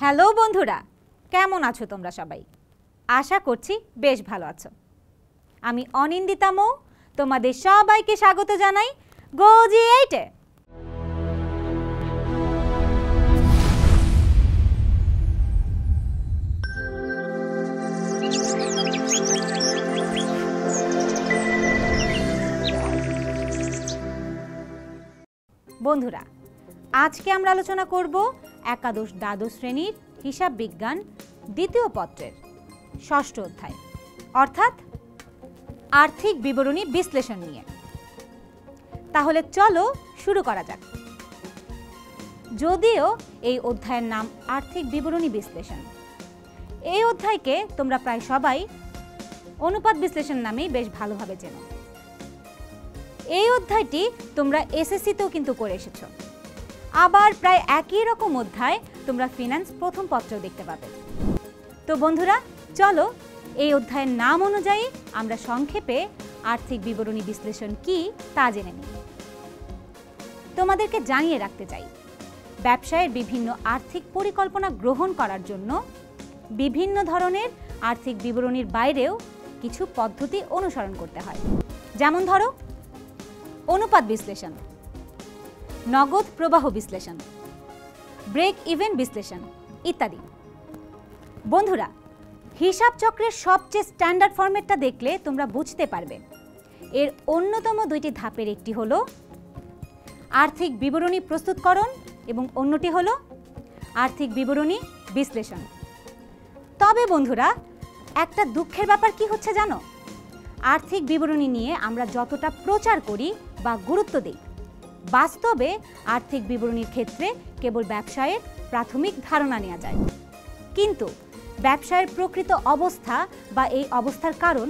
Hello বন্ধুরা, কেমন আছো তোমরা সবাই? আশা করছি বেশ ভালো আছো। আমি অনিন্দিতা মৌ, তোমাদের সবাইকে স্বাগত জানাই গোজি 8-এ। বন্ধুরা, আজকে আমরা আলোচনা করব একাদশ দ্বাদশ শ্রেণীর হিসাব বিজ্ঞান দ্বিতীয় পত্রের ষষ্ঠ অধ্যায় অর্থাৎ আর্থিক বিবরণী বিশ্লেষণ নিয়ে। তাহলে চলো শুরু করা যাক। যদিও এই অধ্যায়ের নাম আর্থিক বিবরণী বিশ্লেষণ, এই অধ্যায়কে তোমরা প্রায় সবাই অনুপাত বিশ্লেষণ নামেই বেশ ভালোভাবে চেনো। এই অধ্যায়টি তোমরা এসএসসিতেও কিন্তু করে এসেছো। আবার প্রায় একই রকম অধ্যায় তোমরা ফিন্যান্স প্রথম পত্রেও দেখতে পাবে। তো বন্ধুরা, চলো এই অধ্যায়ের নাম অনুযায়ী আমরা সংক্ষেপে আর্থিক বিবরণী বিশ্লেষণ কি তা জেনে নিই। তোমাদেরকে জানিয়ে রাখতে চাই, ব্যবসায়ের বিভিন্ন আর্থিক পরিকল্পনা গ্রহণ করার জন্য বিভিন্ন ধরনের আর্থিক বিবরণীর বাইরেও কিছু পদ্ধতি অনুসরণ করতে হয়। যেমন ধরো, অনুপাত বিশ্লেষণ, নগদ প্রবাহ বিশ্লেষণ, ব্রেক ইভেন বিশ্লেষণ ইত্যাদি। বন্ধুরা, হিসাব চক্রের সবচেয়ে স্ট্যান্ডার্ড ফরম্যাটটা দেখলে তোমরা বুঝতে পারবে এর অন্যতম দুইটি ধাপের একটি হলো আর্থিক বিবরণী প্রস্তুতকরণ এবং অন্যটি হলো আর্থিক বিবরণী বিশ্লেষণ। তবে বন্ধুরা, একটা দুঃখের ব্যাপার কি হচ্ছে জানো? আর্থিক বিবরণী নিয়ে আমরা যতটা প্রচার করি বা গুরুত্ব দিই, বাস্তবে আর্থিক বিবরণীর ক্ষেত্রে কেবল ব্যবসায়ের প্রাথমিক ধারণা নেওয়া যায়, কিন্তু ব্যবসায়ের প্রকৃত অবস্থা বা এই অবস্থার কারণ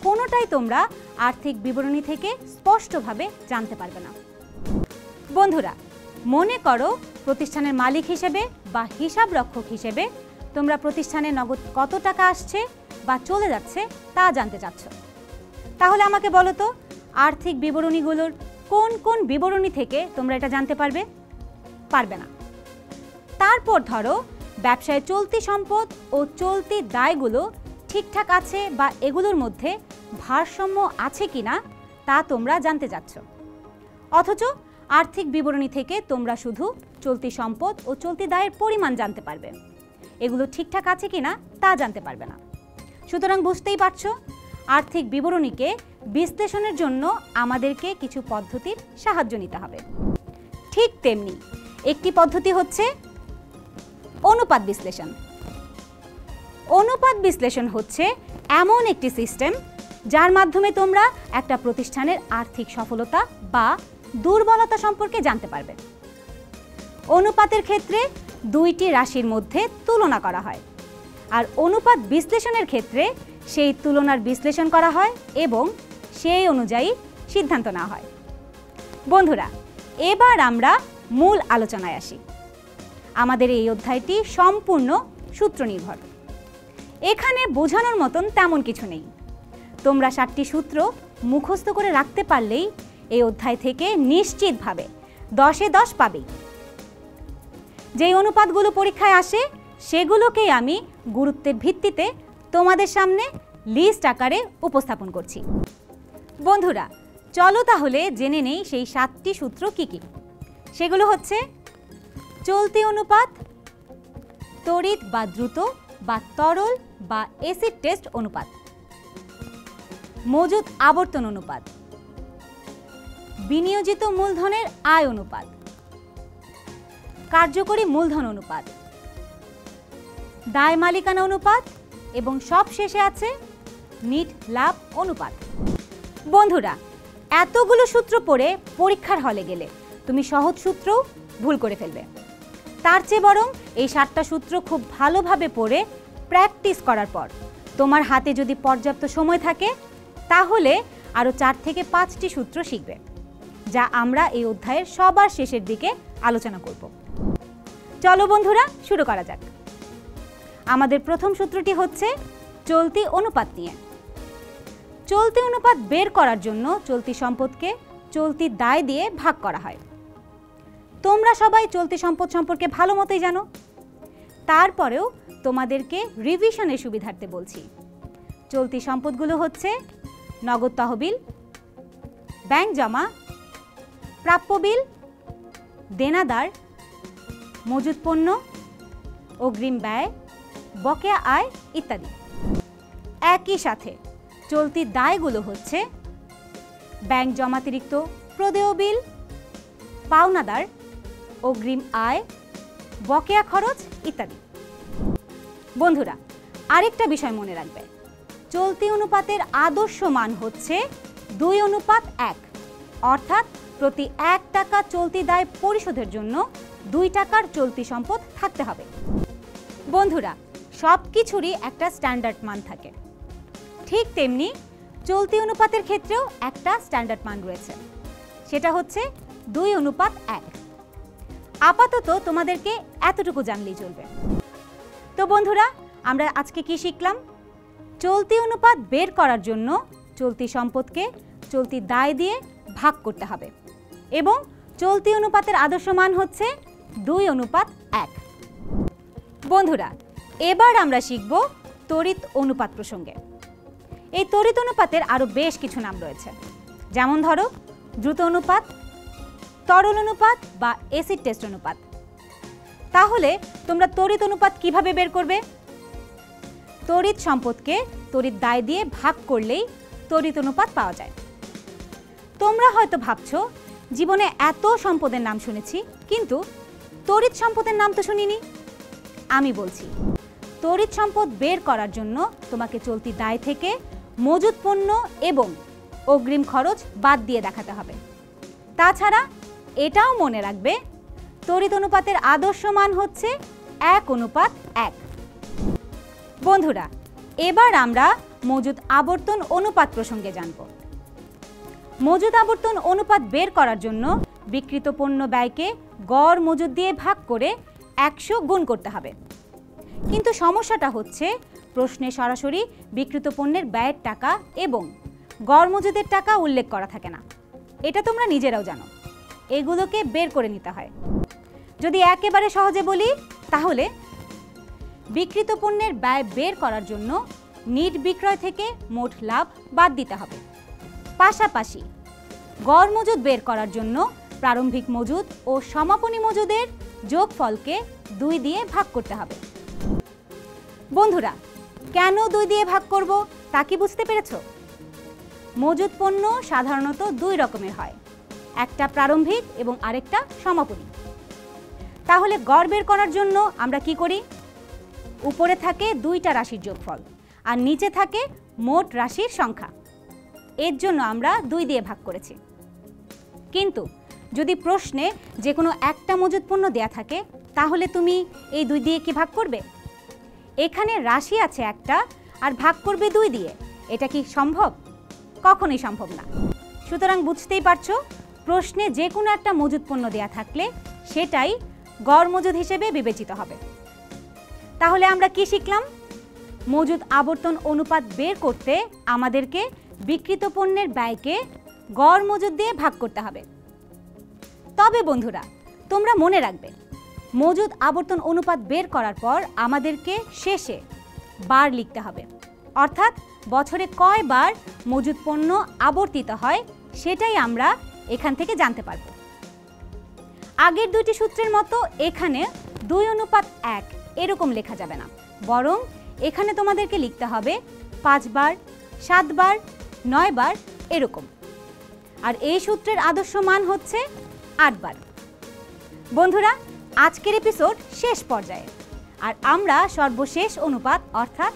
কোনোটাই তোমরা আর্থিক বিবরণী থেকে স্পষ্টভাবে জানতে পারবে না। বন্ধুরা, মনে করো প্রতিষ্ঠানের মালিক হিসেবে বা হিসাব রক্ষক হিসেবে তোমরা প্রতিষ্ঠানে নগদ কত টাকা আসছে বা চলে যাচ্ছে তা জানতে চাচ্ছ। তাহলে আমাকে বলো তো, আর্থিক বিবরণীগুলোর কোন কোন বিবরণী থেকে তোমরা এটা জানতে পারবে? পারবে না। তারপর ধরো ব্যবসায় চলতি সম্পদ ও চলতি দায়গুলো ঠিকঠাক আছে বা এগুলোর মধ্যে ভারসাম্য আছে কিনা তা তোমরা জানতে চাচ্ছ, অথচ আর্থিক বিবরণী থেকে তোমরা শুধু চলতি সম্পদ ও চলতি দায়ের পরিমাণ জানতে পারবে, এগুলো ঠিকঠাক আছে কিনা তা জানতে পারবে না। সুতরাং বুঝতেই পারছো, আর্থিক বিবরণীকে বিশ্লেষণের জন্য আমাদেরকে কিছু পদ্ধতির সাহায্য নিতে হবে। ঠিক তেমনি একটি পদ্ধতি হচ্ছে অনুপাত বিশ্লেষণ। অনুপাত বিশ্লেষণ হচ্ছে এমন একটি সিস্টেম যার মাধ্যমে তোমরা একটা প্রতিষ্ঠানের আর্থিক সফলতা বা দুর্বলতা সম্পর্কে জানতে পারবে। অনুপাতের ক্ষেত্রে দুইটি রাশির মধ্যে তুলনা করা হয়, আর অনুপাত বিশ্লেষণের ক্ষেত্রে সেই তুলনার বিশ্লেষণ করা হয় এবং সেই অনুযায়ী সিদ্ধান্ত নেওয়া হয়। বন্ধুরা, এবার আমরা মূল আলোচনায় আসি। আমাদের এই অধ্যায়টি সম্পূর্ণ সূত্র নির্ভর। এখানে বোঝানোর মতন তেমন কিছু নেই। তোমরা 7টি সূত্র মুখস্থ করে রাখতে পারলেই এই অধ্যায় থেকে নিশ্চিতভাবে 10-এ 10 পাবেই। যেই অনুপাতগুলো পরীক্ষায় আসে সেগুলোকেই আমি গুরুত্বের ভিত্তিতে তোমাদের সামনে লিস্ট আকারে উপস্থাপন করছি। বন্ধুরা, চলো তাহলে জেনে নেই সেই 7টি সূত্র কি কি। সেগুলো হচ্ছে চলতি অনুপাত, তড়িৎ বা দ্রুত বা তরল বা অ্যাসিড টেস্ট অনুপাত, মজুদ আবর্তন অনুপাত, বিনিয়োজিত মূলধনের আয় অনুপাত, কার্যকরী মূলধন অনুপাত, দায় মালিকানা অনুপাত এবং সব শেষে আছে নিট লাভ অনুপাত। বন্ধুরা, এতগুলো সূত্র পড়ে পরীক্ষার হলে গেলে তুমি সহজ সূত্রও ভুল করে ফেলবে। তার চেয়ে বরং এই 7টা সূত্র খুব ভালোভাবে পড়ে প্র্যাকটিস করার পর তোমার হাতে যদি পর্যাপ্ত সময় থাকে তাহলে আরও 4 থেকে 5টি সূত্র শিখবে, যা আমরা এই অধ্যায়ের সবার শেষের দিকে আলোচনা করব। চলো বন্ধুরা, শুরু করা যাক। আমাদের প্রথম সূত্রটি হচ্ছে চলতি অনুপাত নিয়ে। চলতি অনুপাত বের করার জন্য চলতি সম্পদকে চলতি দায় দিয়ে ভাগ করা হয়। তোমরা সবাই চলতি সম্পদ সম্পর্কে ভালো মতোই জানো। তারপরেও তোমাদেরকে রিভিশনের সুবিধার্থে বলছি। চলতি সম্পদগুলো হচ্ছে নগদ তহবিল, ব্যাংক জমা, প্রাপ্য বিল, দেনাদার, মজুত পণ্য, অগ্রিম ব্যয়, বকেয়া আয় ইত্যাদি। একই সাথে চলতি দায়গুলো হচ্ছে ব্যাংক জমাতিরিক্ত প্রদেয় বিল, পাওনাদার, অগ্রিম আয়, বকেয়া খরচ ইত্যাদি। বন্ধুরা, আরেকটা বিষয় মনে রাখবে, চলতি অনুপাতের আদর্শ মান হচ্ছে 2:1, অর্থাৎ প্রতি 1 টাকা চলতি দায় পরিশোধের জন্য 2 টাকার চলতি সম্পদ থাকতে হবে। বন্ধুরা, সব কিছুরই একটা স্ট্যান্ডার্ড মান থাকে, ঠিক তেমনি চলতি অনুপাতের ক্ষেত্রেও একটা স্ট্যান্ডার্ড মান রয়েছে, সেটা হচ্ছে 2:1। আপাতত তোমাদেরকে এতটুকু জানলেই চলবে। তো বন্ধুরা, আমরা আজকে কি শিখলাম? চলতি অনুপাত বের করার জন্য চলতি সম্পদকে চলতি দায় দিয়ে ভাগ করতে হবে এবং চলতি অনুপাতের আদর্শ মান হচ্ছে 2:1। বন্ধুরা, এবার আমরা শিখব তড়িৎ অনুপাত প্রসঙ্গে। এই তড়িৎ অনুপাতের আরও বেশ কিছু নাম রয়েছে, যেমন ধরো দ্রুত অনুপাত, তরল অনুপাত বা অ্যাসিড টেস্ট অনুপাত। তাহলে তোমরা তড়িৎ অনুপাত কিভাবে বের করবে? তড়িৎ সম্পদকে তড়িৎ দায় দিয়ে ভাগ করলেই তড়িৎ অনুপাত পাওয়া যায়। তোমরা হয়তো ভাবছো, জীবনে এত সম্পদের নাম শুনেছি, কিন্তু তড়িৎ সম্পদের নাম তো শুনিনি। আমি বলছি, তড়িৎ সম্পদ বের করার জন্য তোমাকে চলতি দায় থেকে মজুত পণ্য এবং অগ্রিম খরচ বাদ দিয়ে দেখাতে হবে। তাছাড়া এটাও মনে রাখবে, তড়িৎ অনুপাতের আদর্শ মান হচ্ছে 1:1। বন্ধুরা, এবার আমরা মজুত আবর্তন অনুপাত প্রসঙ্গে জানব। মজুত আবর্তন অনুপাত বের করার জন্য বিক্রিত পণ্য ব্যয়কে গড় মজুত দিয়ে ভাগ করে 100 গুণ করতে হবে। কিন্তু সমস্যাটা হচ্ছে, প্রশ্নে সরাসরি বিক্রিত পণ্যের ব্যয়ের টাকা এবং গড় মজুদের টাকা উল্লেখ করা থাকে না। এটা তোমরা নিজেরাও জানো, এগুলোকে বের করে নিতে হয়। যদি একেবারে সহজে বলি, তাহলে বিক্রিত পণ্যের ব্যয় বের করার জন্য নিট বিক্রয় থেকে মোট লাভ বাদ দিতে হবে। পাশাপাশি গড় মজুদ বের করার জন্য প্রারম্ভিক মজুদ ও সমাপনী মজুদের যোগফলকে 2 দিয়ে ভাগ করতে হবে। বন্ধুরা, কেন 2 দিয়ে ভাগ করব তা কি বুঝতে পেরেছো? মজুদ পণ্য সাধারণত 2 রকমের হয়, একটা প্রারম্ভিক এবং আরেকটা সমাপনী। তাহলে গড় বের করার জন্য আমরা কি করি? উপরে থাকে 2টা রাশির যোগফল আর নিচে থাকে মোট রাশির সংখ্যা। এর জন্য আমরা 2 দিয়ে ভাগ করেছি। কিন্তু যদি প্রশ্নে যে কোনো একটা মজুদ পণ্য দেয়া থাকে, তাহলে তুমি এই 2 দিয়ে কি ভাগ করবে? এখানে রাশি আছে একটা আর ভাগ করবে 2 দিয়ে, এটা কি সম্ভব? কখনোই সম্ভব না। সুতরাং বুঝতেই পারছো, প্রশ্নে যে কোনো একটা মজুদ পণ্য দেয়া থাকলে সেটাই গড় মজুদ হিসেবে বিবেচিত হবে। তাহলে আমরা কি শিখলাম? মজুদ আবর্তন অনুপাত বের করতে আমাদেরকে বিক্রিত পণ্যের ব্যয়কে গড় মজুদ দিয়ে ভাগ করতে হবে। তবে বন্ধুরা, তোমরা মনে রাখবে, মজুদ আবর্তন অনুপাত বের করার পর আমাদেরকে শেষে বার লিখতে হবে, অর্থাৎ বছরে কয়বার মজুদ পণ্য আবর্তিত হয় সেটাই আমরা এখান থেকে জানতে পারব। আগের 2টি সূত্রের মতো এখানে 2:1 এরকম লেখা যাবে না, বরং এখানে তোমাদেরকে লিখতে হবে 5 বার, 7 বার, 9 বার এরকম। আর এই সূত্রের আদর্শ মান হচ্ছে 8 বার। বন্ধুরা, আজকের এপিসোড শেষ পর্যায়ে, আর আমরা সর্বশেষ অনুপাত অর্থাৎ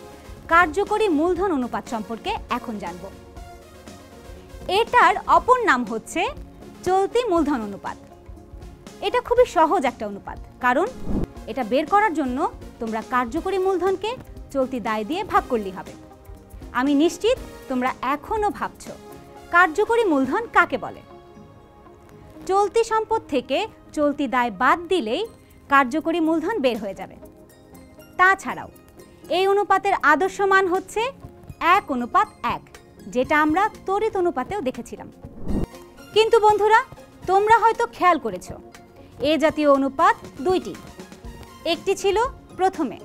কার্যকরী মূলধন অনুপাত সম্পর্কে এখন জানব। এটার অপর নাম হচ্ছে চলতি মূলধন অনুপাত। এটা খুবই সহজ একটা অনুপাত, কারণ এটা বের করার জন্য তোমরা কার্যকরী মূলধনকে চলতি দায় দিয়ে ভাগ করলেই হবে। আমি নিশ্চিত তোমরা এখনো ভাবছো কার্যকরী মূলধন কাকে বলে। চলতি সম্পদ থেকে চলতি দায় বাদ দিলেই কার্যকরী মূলধন বের হয়ে যাবে। তাছাড়াও এই অনুপাতের আদর্শ মান হচ্ছে 1:1, যেটা আমরা তড়িৎ অনুপাতেও দেখেছিলাম। কিন্তু বন্ধুরা, তোমরা হয়তো খেয়াল করেছো, এ জাতীয় অনুপাত 2টি। একটি ছিল প্রথমে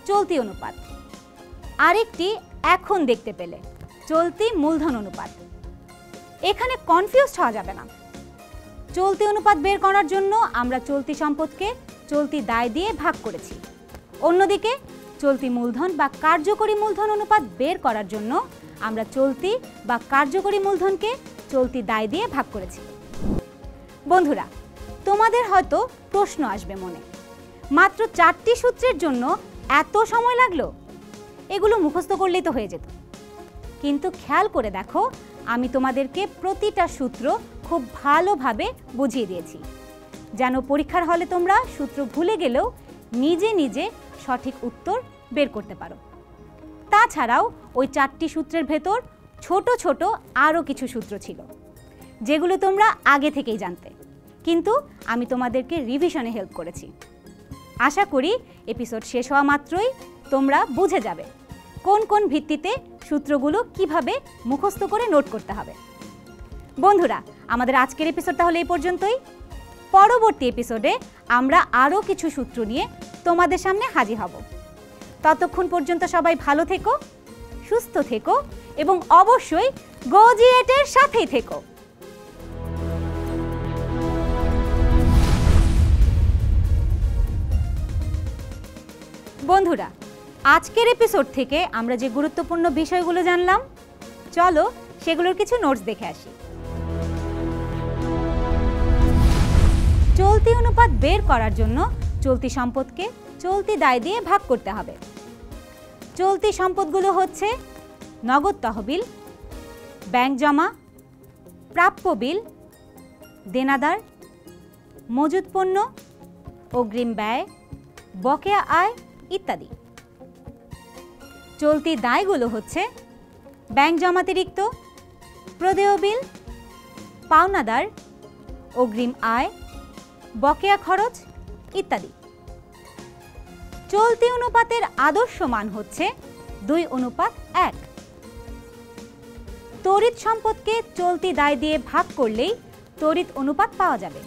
চলতি অনুপাত, আরেকটি এখন দেখতে পেলে চলতি মূলধন অনুপাত। এখানে কনফিউজড হওয়া যাবে না। চলতি অনুপাত বের করার জন্য আমরা চলতি সম্পদকে চলতি দায় দিয়ে ভাগ করেছি। অন্যদিকে চলতি মূলধন বা কার্যকরী মূলধন অনুপাত বের করার জন্য আমরা চলতি বা কার্যকরী মূলধনকে চলতি দায় দিয়ে ভাগ করেছি। বন্ধুরা, তোমাদের হয়তো প্রশ্ন আসবে মনে, মাত্র 4টি সূত্রের জন্য এত সময় লাগলো? এগুলো মুখস্থ করলেই তো হয়ে যেত। কিন্তু খেয়াল করে দেখো, আমি তোমাদেরকে প্রতিটা সূত্র খুব ভালোভাবে বুঝিয়ে দিয়েছি, যেন পরীক্ষার হলে তোমরা সূত্র ভুলে গেলেও নিজে নিজে সঠিক উত্তর বের করতে পারো। তাছাড়াও ওই 4টি সূত্রের ভেতর ছোট ছোট আরও কিছু সূত্র ছিল, যেগুলো তোমরা আগে থেকেই জানতে, কিন্তু আমি তোমাদেরকে রিভিশনে হেল্প করেছি। আশা করি এপিসোড শেষ হওয়া মাত্রই তোমরা বুঝে যাবে কোন কোন ভিত্তিতে সূত্রগুলো কিভাবে মুখস্থ করে নোট করতে হবে। বন্ধুরা, আমাদের আজকের এপিসোড তাহলে এই পর্যন্তই। পরবর্তী এপিসোডে আমরা আরও কিছু সূত্র নিয়ে তোমাদের সামনে হাজির হব। ততক্ষণ পর্যন্ত সবাই ভালো থেকো, সুস্থ থেকো এবং অবশ্যই গো-জি8 এর সাথেই থেকো। বন্ধুরা, আজকের এপিসোড থেকে আমরা যে গুরুত্বপূর্ণ বিষয়গুলো জানলাম, চলো সেগুলোর কিছু নোটস দেখে আসি। চলতি অনুপাত বের করার জন্য চলতি সম্পদকে চলতি দায় দিয়ে ভাগ করতে হবে। চলতি সম্পদগুলো হচ্ছে নগদ তহবিল, ব্যাংক জমা, প্রাপ্য বিল, দেনাদার, মজুত পণ্য, অগ্রিম ব্যয়, বকেয়া আয় ইত্যাদি। চলতি দায়গুলো হচ্ছে ব্যাংক জমাতিরিক্ত, প্রদেয় বিল, পাওনাদার, অগ্রিম আয়, বকেয়া খরচ ইত্যাদি। চলতি অনুপাতের আদর্শ মান হচ্ছে 2:1। তড়িৎ সম্পদকে চলতি দায় দিয়ে ভাগ করলেই তড়িৎ অনুপাত পাওয়া যাবে।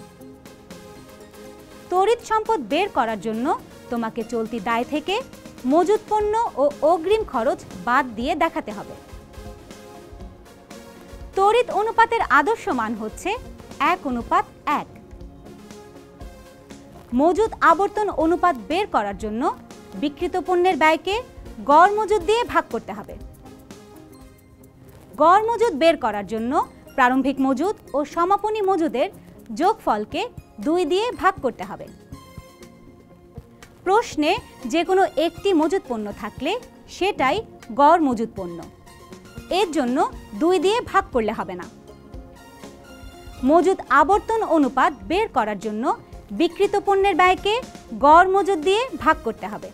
তড়িৎ সম্পদ বের করার জন্য তোমাকে চলতি দায় থেকে মজুত পণ্য ও অগ্রিম খরচ বাদ দিয়ে দেখাতে হবে। তড়িৎ অনুপাতের আদর্শ মান হচ্ছে 1:1। মজুত আবর্তন অনুপাত বের করার জন্য বিক্রিত পণ্যের ব্যয়কে গড় মজুত দিয়ে ভাগ করতে হবে। গড় মজুত বের করার জন্য প্রারম্ভিক মজুত ও সমাপনী মজুদের যোগফলকে 2 দিয়ে ভাগ করতে হবে। প্রশ্নে যে কোনো একটি মজুত পণ্য থাকলে সেটাই গড় মজুত পণ্য, এর জন্য 2 দিয়ে ভাগ করলে হবে না। মজুত আবর্তন অনুপাত বের করার জন্য বিক্রিত পণ্যের ব্যয়কে গড় মজুত দিয়ে ভাগ করতে হবে।